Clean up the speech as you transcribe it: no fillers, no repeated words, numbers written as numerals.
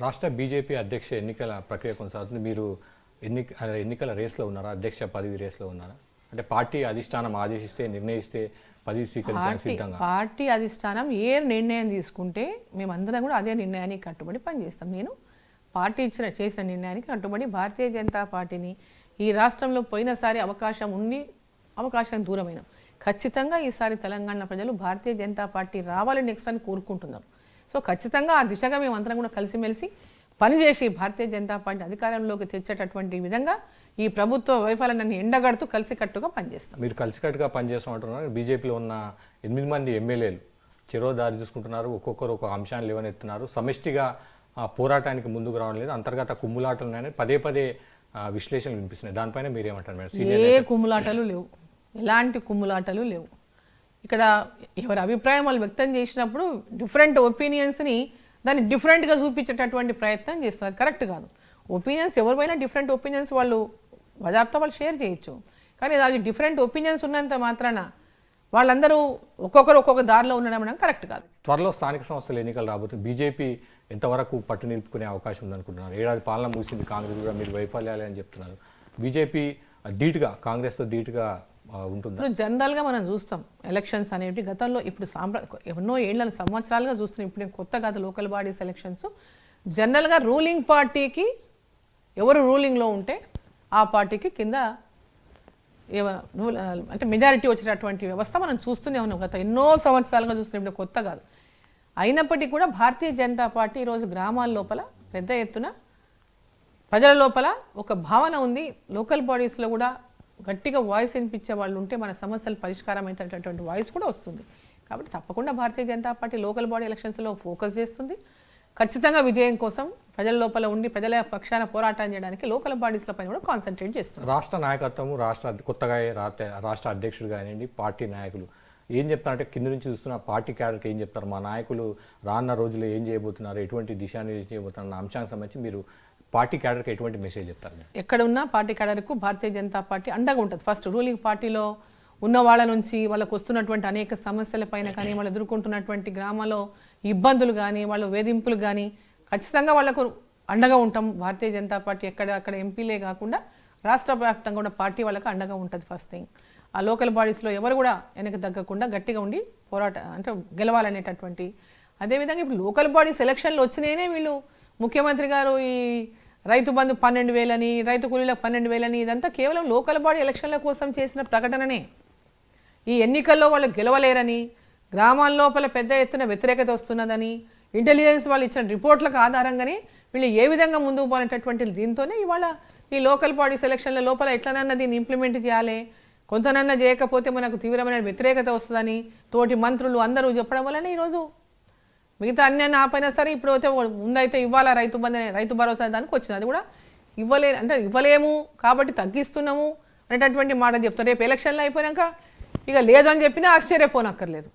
రాష్ట్ర బీజేపీ అధ్యక్ష ఎన్నికల ప్రక్రియ కొనసాగుతుంది. మీరు ఎన్నికల రేస్లో ఉన్నారా? అధ్యక్ష పదవి రేస్లో ఉన్నారా? అంటే పార్టీ అధిష్టానం ఆదేశిస్తే నిర్ణయిస్తే పదవి స్వీకరించడానికి సిద్ధంగా? పార్టీ అధిష్టానం ఏ నిర్ణయం తీసుకుంటే మేమందరం కూడా అదే నిర్ణయానికి కట్టుబడి పనిచేస్తాం. నేను పార్టీ చేసిన నిర్ణయానికి కట్టుబడి భారతీయ జనతా పార్టీని ఈ రాష్ట్రంలో పోయినసారి అవకాశం దూరమైన ఖచ్చితంగా ఈసారి తెలంగాణ ప్రజలు భారతీయ జనతా పార్టీ రావాలి నెక్స్ట్ అని కోరుకుంటున్నారు. సో ఖచ్చితంగా ఆ దిశగా మేమందరం కూడా కలిసిమెలిసి పనిచేసి భారతీయ జనతా పార్టీ అధికారంలోకి తెచ్చేటటువంటి విధంగా ఈ ప్రభుత్వ వైఫల్యాన్ని ఎండగడుతూ కలిసికట్టుగా పనిచేస్తాం. మీరు కలిసికట్టుగా పనిచేస్తామంటున్నారు. బీజేపీలో ఉన్న 8 మంది ఎమ్మెల్యేలు చెరో దారి చూసుకుంటున్నారు, ఒక్కొక్కరు ఒక అంశాన్ని లేవనెత్తున్నారు, సమిష్టిగా పోరాటానికి ముందుకు రావడం లేదు, అంతర్గత కుమ్ములాటలు పదే పదే విశ్లేషణలు వినిపిస్తున్నాయి. దానిపైన మీరేమంటారు మేడం? ఏ కుమ్ములాటలు లేవు, ఎలాంటి కుమ్ములాటలు లేవు. ఇక్కడ ఎవరి అభిప్రాయం వాళ్ళు వ్యక్తం చేసినప్పుడు డిఫరెంట్ ఒపీనియన్స్ని దాన్ని డిఫరెంట్గా చూపించేటటువంటి ప్రయత్నం చేస్తారు. అది కరెక్ట్ కాదు. ఒపీనియన్స్ ఎవరిపైనా డిఫరెంట్ ఒపీనియన్స్ వాళ్ళు బాజాబ్తా వాళ్ళు షేర్ చేయొచ్చు. కానీ అది డిఫరెంట్ ఒపీనియన్స్ ఉన్నంత మాత్రాన వాళ్ళందరూ ఒక్కొక్కరు ఒక్కొక్క దారిలో ఉండడం కరెక్ట్ కాదు. త్వరలో స్థానిక సంస్థల ఎన్నికలు రాబోతుంది. బీజేపీ ఎంతవరకు పట్టు నిలుపుకునే అవకాశం ఉందనుకుంటున్నారు? ఏడాది పాలన ముగిసింది, కాంగ్రెస్ కూడా మీరు వైఫల్యాలే అని చెప్తున్నారు. బీజేపీ ధీటుగా కాంగ్రెస్తో ధీటుగా ఉంటుంది. ఇప్పుడు జనరల్గా మనం చూస్తాం ఎలక్షన్స్ అనేవి గతంలో ఇప్పుడు ఎన్నో ఏళ్ళ సంవత్సరాలుగా చూస్తున్నాం. ఇప్పుడు కొత్త కాదు లోకల్ బాడీస్ ఎలక్షన్స్. జనరల్గా రూలింగ్ పార్టీకి ఎవరు రూలింగ్లో ఉంటే ఆ పార్టీకి కింద అంటే మెజారిటీ వచ్చేటటువంటి వ్యవస్థ మనం చూస్తూనే ఉన్నాం. గత ఎన్నో సంవత్సరాలుగా చూస్తున్నాం, ఇప్పుడు కొత్త కాదు. అయినప్పటికీ కూడా భారతీయ జనతా పార్టీ ఈరోజు గ్రామాల లోపల పెద్ద ఎత్తున ప్రజల లోపల ఒక భావన ఉంది. లోకల్ బాడీస్లో కూడా గట్టిగా వాయిస్ వినిపించే వాళ్ళు ఉంటే మన సమస్యలు పరిష్కారం అయినటువంటి వాయిస్ కూడా వస్తుంది. కాబట్టి తప్పకుండా Bharatiya Janata party local body ఎలక్షన్స్లో ఫోకస్ చేస్తుంది. ఖచ్చితంగా విజయం కోసం ప్రజల లోపల ఉండి ప్రజల పక్షాన పోరాటం చేయడానికి లోకల్ బాడీస్ల పైన కూడా కాన్సన్ట్రేట్ చేస్తుంది. రాష్ట్ర నాయకత్వము, కొత్తగా రాష్ట్ర అధ్యక్షుడు కానివ్వండి, పార్టీ నాయకులు ఏం చెప్తారంటే కింద నుంచి చూస్తున్న పార్టీ క్యాడర్కి ఏం చెప్తారు? మా నాయకులు రానున్న రోజుల్లో ఏం చేయబోతున్నారు, ఎటువంటి దిశానిర్దేశం చేయబోతున్నారు అన్న అంశానికి సంబంధించి మీరు పార్టీ క్యాడర్కి ఎటువంటి మెసేజ్ చెప్తారు? ఎక్కడ ఉన్నా పార్టీ క్యాడర్కు భారతీయ జనతా పార్టీ అండగా ఉంటుంది. ఫస్ట్ రూలింగ్ పార్టీలో ఉన్న వాళ్ళ నుంచి వాళ్ళకు వస్తున్నటువంటి అనేక సమస్యల పైన కానీ, వాళ్ళు ఎదుర్కొంటున్నటువంటి గ్రామాల్లో ఇబ్బందులు కానీ, వాళ్ళ వేధింపులు కానీ ఖచ్చితంగా వాళ్ళకు అండగా ఉంటాం. భారతీయ జనతా పార్టీ అక్కడ ఎంపీలే కాకుండా రాష్ట్ర వ్యాప్తంగా కూడా పార్టీ వాళ్ళకు అండగా ఉంటుంది. ఫస్ట్ థింగ్ ఆ లోకల్ బాడీస్లో ఎవరు కూడా వెనక తగ్గకుండా గట్టిగా ఉండి అంటే గెలవాలనేటటువంటి. అదేవిధంగా ఇప్పుడు లోకల్ బాడీస్ ఎలక్షన్లు వచ్చినాయనే వీళ్ళు ముఖ్యమంత్రి గారు ఈ రైతు బంధు 12,000 అని, రైతు కూలీలకు 12,000 అని, ఇదంతా కేవలం లోకల్ బాడీ ఎలక్షన్ల కోసం చేసిన ప్రకటననే. ఈ ఎన్నికల్లో వాళ్ళు గెలవలేరని, గ్రామాల లోపల పెద్ద ఎత్తున వ్యతిరేకత వస్తున్నదని, ఇంటెలిజెన్స్ వాళ్ళు ఇచ్చిన రిపోర్ట్లకు ఆధారంగానే వీళ్ళు ఏ విధంగా ముందుకు పోనేటటువంటి దీంతోనే ఇవాళ ఈ లోకల్ బాడీస్ ఎలక్షన్ల లోపల ఎట్లనన్నా దీన్ని ఇంప్లిమెంట్ చేయాలి, కొంతనన్నా చేయకపోతే మనకు తీవ్రమైన వ్యతిరేకత వస్తుందని తోటి మంత్రులు అందరూ చెప్పడం వల్లనే ఈరోజు మిగతా అన్ని ఆపైనా సరే ఇప్పుడు అయితే ముందైతే ఇవ్వాలా రైతు భరోసా దానికి వచ్చింది. అది కూడా ఇవ్వలేము కాబట్టి తగ్గిస్తున్నాము అనేటటువంటి మాట చెప్తారు. రేపు ఎలక్షన్లు అయిపోయాక ఇక లేదని చెప్పినా ఆశ్చర్యపోనక్కర్లేదు.